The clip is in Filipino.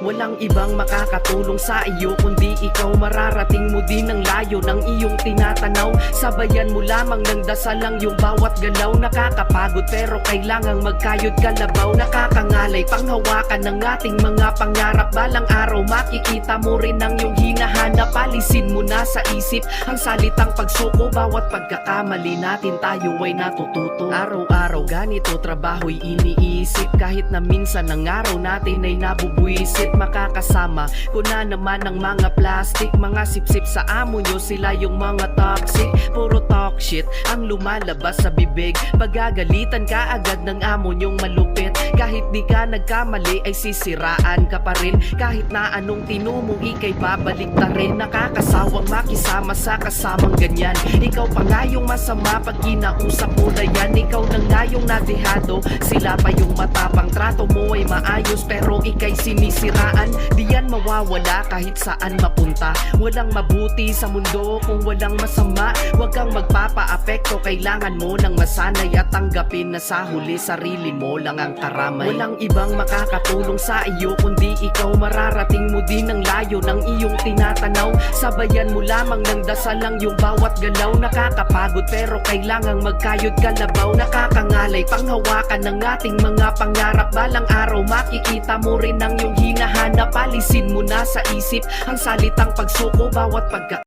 Walang ibang makakatulong sa iyo kundi ikaw. Mararating mo din ang layo ng iyong tinatanaw. Sabayan mo lamang ng dasal ang iyong bawat galaw. Nakakapagod pero kailangang magkayod kalabaw. Nakakangalay panghawakan ng ating mga pangarap. Balang araw makikita mo rin ang iyong hinahanap. Alisin mo na sa isip ang salitang pagsuko. Bawat pagkakamali natin tayo ay natututo. Araw-araw ganito trabaho'y iniisip. Kahit na minsan ang araw natin ay nabubuisit. Makakasama ko na naman ang mga plastic. Mga sipsip sa amo nyo, sila yung mga toxic. Puro talk shit ang lumalabas sa bibig. Pagagalitan ka agad ng amo nyong malupit. Kahit di ka nagkamali ay sisiraan ka pa rin. Kahit na anong tinumo ikay babalik na rin. Nakakasawang makisama sa kasamang ganyan. Ikaw pa nga yung masama pag kinausap mo na yan. Ikaw na nga yung nadehado, sila pa yung matapang. Trato mo ay maayos pero ikay sinisiraan. Di yan mawawala kahit saan mapunta. Walang mabuti sa mundo kung walang masama. Huwag kang magpapaapekto, kailangan mo ng masanay at tanggapin na sa huli sarili mo lang ang karamay. Walang ibang makakatulong sa iyo kundi ikaw. Mararating mo din ang layo ng iyong tinatanaw. Sabayan mo lamang ng dasal ang iyong bawat galaw. Nakakapagod pero kailangang magkayod kalabaw. Nakakangalay panghawakan ng ating mga pangarap. Balang araw makikita mo rin ang iyong hinahanap. Alisin mo na sa isip ang salitang pagsuko. Bawat